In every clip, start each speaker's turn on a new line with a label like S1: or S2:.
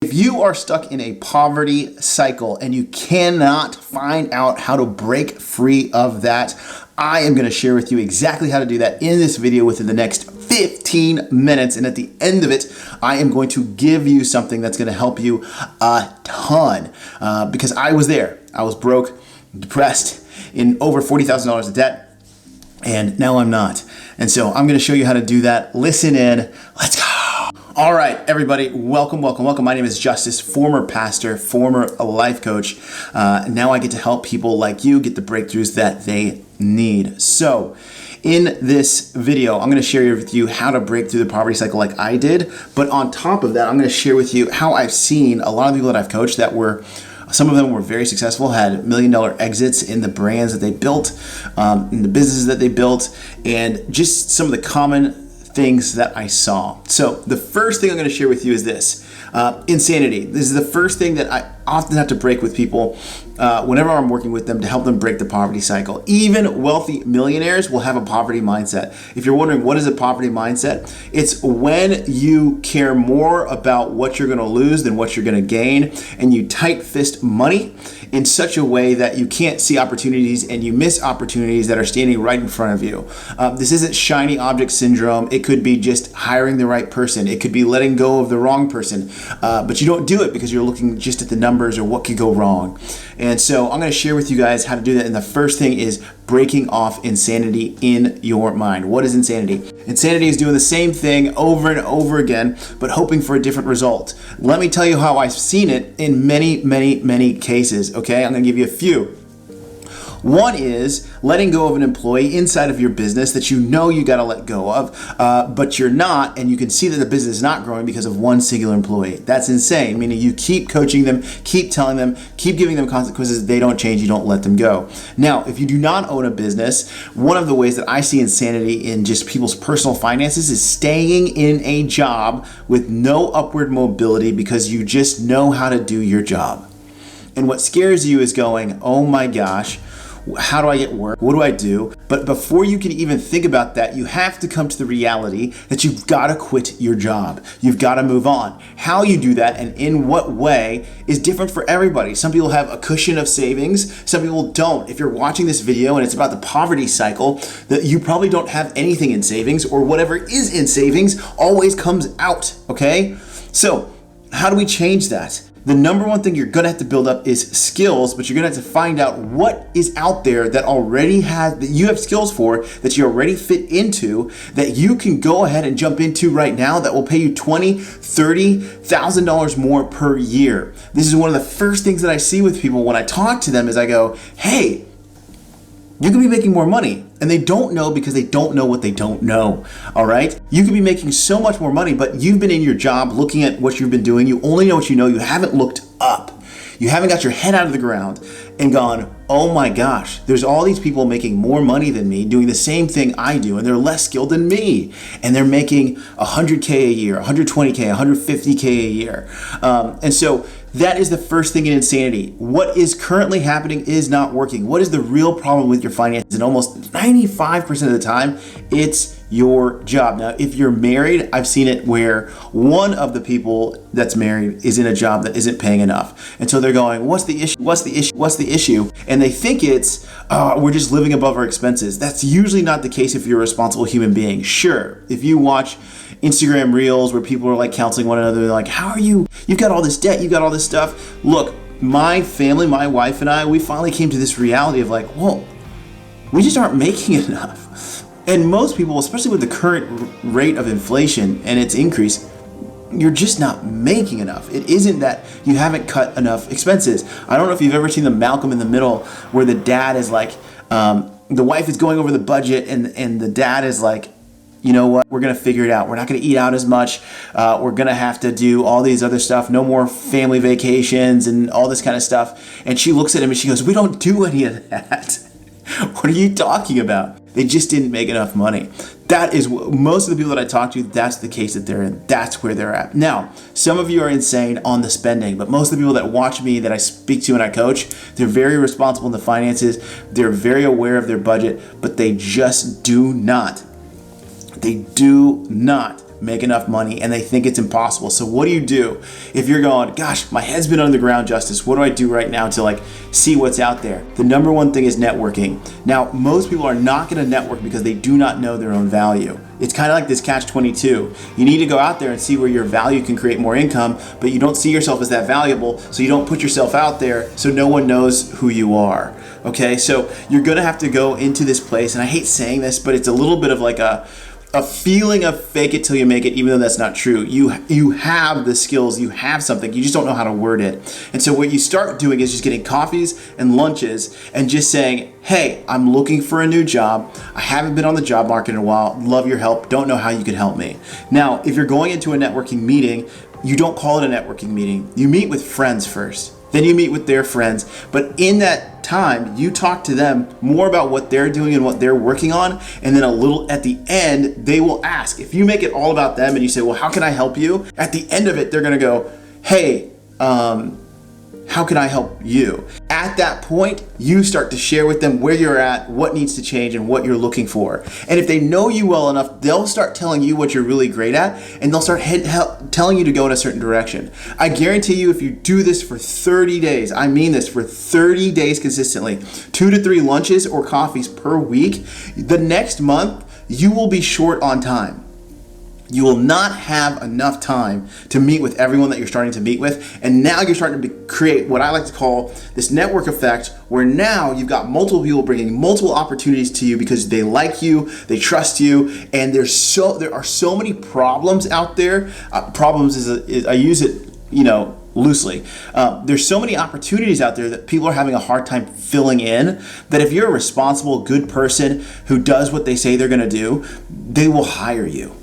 S1: If you are stuck in a poverty cycle and you cannot find out how to break free of that, I am going to share with you exactly how to do that in this video within the next 15 minutes. And at the end of it, I am going to give you something that's going to help you a ton because I was there. I was broke, depressed, in over $40,000 of debt, and now I'm not. And so I'm going to show you how to do that. Listen in. Let's go. All right, everybody, welcome. My name is Justice, former pastor, former life coach. Now I get to help people like you get the breakthroughs that they need. So in this video, I'm going to share with you how to break through the poverty cycle like I did. But on top of that, I'm going to share with you how I've seen a lot of people that I've coached that were, some of them were very successful, had $1 million exits in the brands that they built, in the businesses that they built, and just some of the common things that I saw. So the first thing I'm going to share with you is this. Insanity. This is the first thing that I often have to break with people whenever I'm working with them to help them break the poverty cycle. Even wealthy millionaires will have a poverty mindset. If you're wondering what is a poverty mindset, it's when you care more about what you're going to lose than what you're going to gain, and you tight fist money in such a way that you can't see opportunities and you miss opportunities that are standing right in front of you. This isn't shiny object syndrome. It could be just hiring the right person. It could be letting go of the wrong person, but you don't do it because you're looking just at the numbers or what could go wrong. And so I'm going to share with you guys how to do that. And the first thing is breaking off insanity in your mind. What is insanity? Insanity is doing the same thing over and over again, but hoping for a different result. Let me tell you how I've seen it in many cases. Okay, I'm going to give you a few. One is letting go of an employee inside of your business that you know you got to let go of, but you're not, and you can see that the business is not growing because of one singular employee. That's insane, meaning you keep coaching them, keep telling them, keep giving them consequences. They don't change, you don't let them go. Now, if you do not own a business, one of the ways that I see insanity in just people's personal finances is staying in a job with no upward mobility because you just know how to do your job. And what scares you is going, oh my gosh, how do I get work? What do I do? But before you can even think about that, you have to come to the reality that you've got to quit your job. You've got to move on. How you do that and in what way is different for everybody. Some people have a cushion of savings. Some people don't. If you're watching this video and it's about the poverty cycle, that you probably don't have anything in savings, or whatever is in savings always comes out, okay? So how do we change that? The number one thing you're going to have to build up is skills, but you're going to have to find out what is out there that already has, that you have skills for, that you already fit into, that you can go ahead and jump into right now that will pay you $20,000, $30,000 more per year. This is one of the first things that I see with people when I talk to them is I go, hey, you could be making more money. And they don't know because they don't know what they don't know, all right? You could be making so much more money, but you've been in your job looking at what you've been doing. You only know what you know. You haven't looked up. You haven't got your head out of the ground and gone, oh my gosh, there's all these people making more money than me doing the same thing I do, and they're less skilled than me. And they're making $100K a year, $120K, $150K a year. And so that is the first thing in insanity. What is currently happening is not working. What is the real problem with your finances? And almost 95% of the time, it's your job. Now, if you're married, I've seen it where one of the people that's married is in a job that isn't paying enough. And so they're going, what's the issue? What's the issue? What's the issue? And they think it's, we're just living above our expenses. That's usually not the case if you're a responsible human being. Sure, if you watch Instagram reels where people are like counseling one another, they're like, how are you? You've got all this debt, you've got all this stuff. Look, my family, my wife and I, we finally came to this reality of like, whoa, we just aren't making enough. And most people, especially with the current rate of inflation and its increase, you're just not making enough. It isn't that you haven't cut enough expenses. I don't know if you've ever seen the Malcolm in the Middle where the dad is like, the wife is going over the budget and the dad is like, you know what, we're going to figure it out. We're not going to eat out as much. We're going to have to do all these other stuff. No more family vacations and all this kind of stuff. And she looks at him and she goes, we don't do any of that. What are you talking about? They just didn't make enough money. That is most of the people that I talk to, that's the case that they're in. That's where they're at. Now, some of you are insane on the spending, but most of the people that watch me, that I speak to and I coach, they're very responsible in the finances. They're very aware of their budget, but they just do not make enough money and they think it's impossible. So what do you do if you're going, gosh, my head's been on the ground, Justice, what do I do right now to like see what's out there? The number one thing is networking. Now, most people are not going to network because they do not know their own value. It's kind of like this catch-22. You need to go out there and see where your value can create more income, but you don't see yourself as that valuable, so you don't put yourself out there so no one knows who you are. Okay, so you're gonna have to go into this place, and I hate saying this, but it's a little bit of like a feeling of fake it till you make it, even though that's not true. You have the skills, you have something, you just don't know how to word it. And so what you start doing is just getting coffees and lunches and just saying, hey, I'm looking for a new job. I haven't been on the job market in a while. Love your help. Don't know how you can help me. Now, if you're going into a networking meeting, you don't call it a networking meeting. You meet with friends first. Then you meet with their friends. But in that time, you talk to them more about what they're doing and what they're working on. And then a little at the end, they will ask. If you make it all about them and you say, well, how can I help you? At the end of it, they're going to go, hey, how can I help you? At that point, you start to share with them where you're at, what needs to change, and what you're looking for. And if they know you well enough, they'll start telling you what you're really great at, and they'll start telling you to go in a certain direction. I guarantee you, if you do this for 30 days, I mean this, for 30 days consistently, 2 to 3 lunches or coffees per week, the next month, you will be short on time. You will not have enough time to meet with everyone that you're starting to meet with. And now you're starting to create what I like to call this network effect, where now you've got multiple people bringing multiple opportunities to you because they like you, they trust you, and there are so many problems out there. Problems is I use it, loosely. There's so many opportunities out there that people are having a hard time filling in, that if you're a responsible, good person who does what they say they're going to do, they will hire you.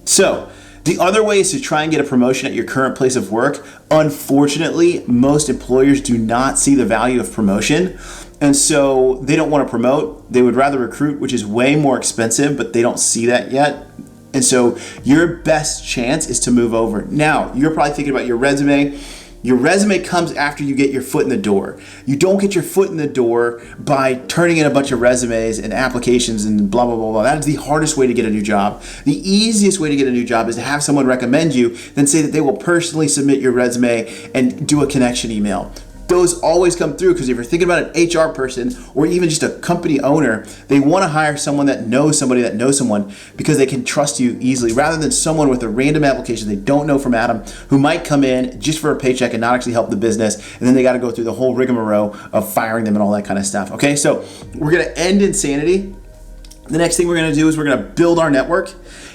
S1: So, the other way is to try and get a promotion at your current place of work. Unfortunately, most employers do not see the value of promotion, and so they don't want to promote. They would rather recruit, which is way more expensive, but they don't see that yet. And so your best chance is to move over. Now, you're probably thinking about your resume. Your resume comes after you get your foot in the door. You don't get your foot in the door by turning in a bunch of resumes and applications and blah, blah, blah, blah. That is the hardest way to get a new job. The easiest way to get a new job is to have someone recommend you, then say that they will personally submit your resume and do a connection email. Those always come through, because if you're thinking about an HR person or even just a company owner, they want to hire someone that knows somebody that knows someone, because they can trust you easily, rather than someone with a random application they don't know from Adam, who might come in just for a paycheck and not actually help the business, and then they got to go through the whole rigmarole of firing them and all that kind of stuff. Okay, so we're going to end insanity. The next thing we're going to do is we're going to build our network,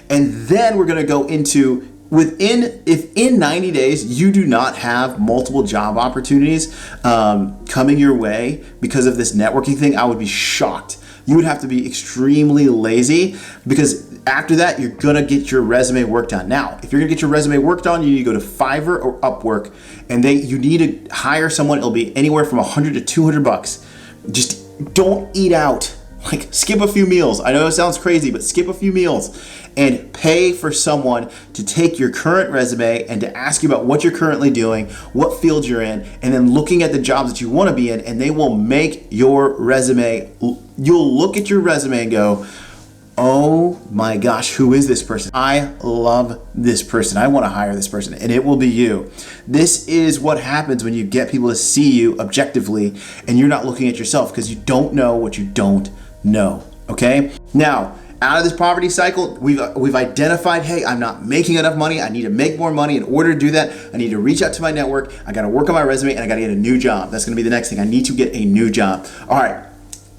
S1: and then we're going to go into if in 90 days you do not have multiple job opportunities coming your way because of this networking thing, I would be shocked. You would have to be extremely lazy, because after that, you're gonna get your resume worked on. Now, if you're gonna get your resume worked on, you need to go to Fiverr or Upwork, and you need to hire someone. It'll be anywhere from $100 to $200. Just don't eat out. Like, skip a few meals. I know it sounds crazy, but skip a few meals and pay for someone to take your current resume and to ask you about what you're currently doing, what field you're in, and then looking at the jobs that you want to be in, and they will make your resume. You'll look at your resume and go, oh my gosh, who is this person? I love this person. I want to hire this person, and it will be you. This is what happens when you get people to see you objectively and you're not looking at yourself, because you don't know what you don't know. Okay? Now, out of this poverty cycle, we've identified, hey, I'm not making enough money. I need to make more money. In order to do that, I need to reach out to my network. I got to work on my resume, and I got to get a new job. That's going to be the next thing. I need to get a new job. All right.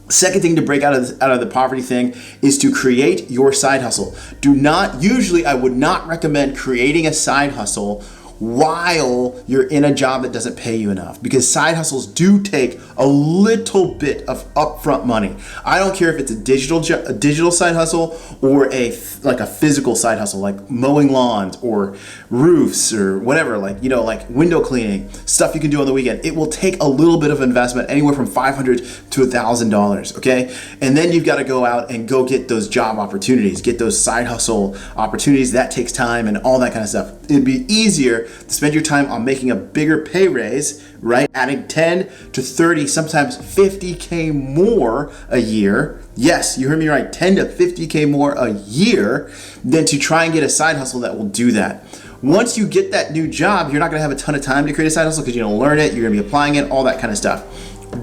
S1: Second thing to break out of the poverty thing is to create your side hustle. Usually I would not recommend creating a side hustle while you're in a job that doesn't pay you enough, because side hustles do take a little bit of upfront money. I don't care if it's a digital side hustle or a physical side hustle, like mowing lawns or roofs or whatever, like window cleaning, stuff you can do on the weekend. It will take a little bit of investment, anywhere from $500 to $1,000, okay? And then you've got to go out and go get those job opportunities, get those side hustle opportunities. That takes time and all that kind of stuff. It'd be easier to spend your time on making a bigger pay raise, right? Adding 10 to 30, sometimes 50K more a year. Yes, you heard me right, 10 to 50K more a year, than to try and get a side hustle that will do that. Once you get that new job, you're not gonna have a ton of time to create a side hustle because you're gonna learn it, you're gonna be applying it, all that kind of stuff.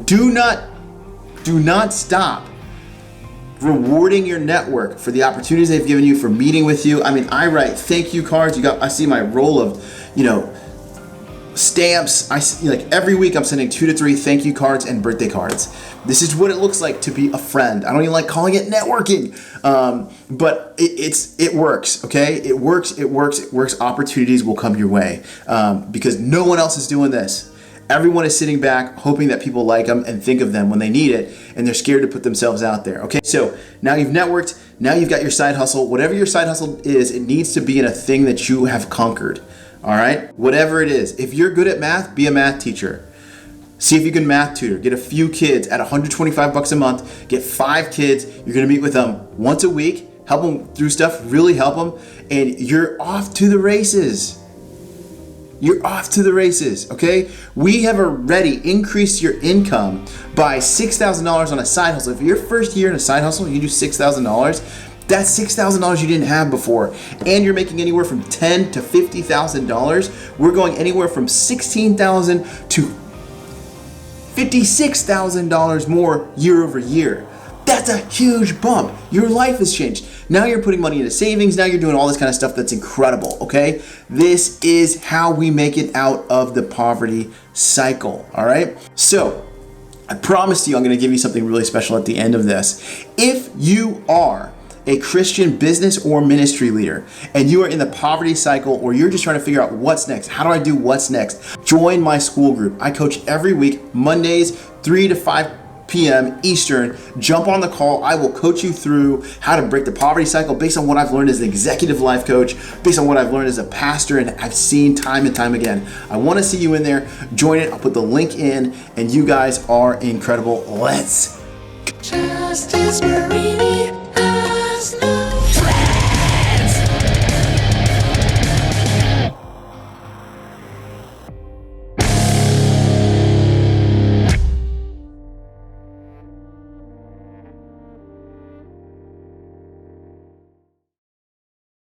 S1: Do not stop rewarding your network for the opportunities they've given you, for meeting with you. I mean, I write thank you cards. I see my roll of, stamps. Like every week I'm sending 2 to 3 thank you cards and birthday cards. This is what it looks like to be a friend. I don't even like calling it networking, but it works. Okay, it works. Opportunities will come your way because no one else is doing this. Everyone is sitting back hoping that people like them and think of them when they need it, and they're scared to put themselves out there. Okay, so now you've networked, now you've got your side hustle. Whatever your side hustle is, it needs to be in a thing that you have conquered. All right, whatever it is. If you're good at math, be a math teacher. See if you can math tutor. Get a few kids at $125 a month. Get 5 kids. You're gonna meet with them once a week. Help them through stuff. Really help them, and you're off to the races. You're off to the races, okay? We have already increased your income by $6,000 on a side hustle. If your first year in a side hustle, you do $6,000, that's $6,000 you didn't have before. And you're making anywhere from $10,000 to $50,000. We're going anywhere from $16,000 to $56,000 more year over year. That's a huge bump. Your life has changed. Now you're putting money into savings. Now you're doing all this kind of stuff that's incredible, okay? This is how we make it out of the poverty cycle, all right? So I promised you I'm gonna give you something really special at the end of this. If you are a Christian business or ministry leader and you are in the poverty cycle, or you're just trying to figure out what's next, how do I do what's next, join my school group. I coach every week, Mondays, 3 to 5 p.m. Eastern. Jump on the call. I will coach you through how to break the poverty cycle based on what I've learned as an executive life coach, based on what I've learned as a pastor, and I've seen time and time again. I want to see you in there. Join it. I'll put the link in, and you guys are incredible. Let's go. Justice Marie.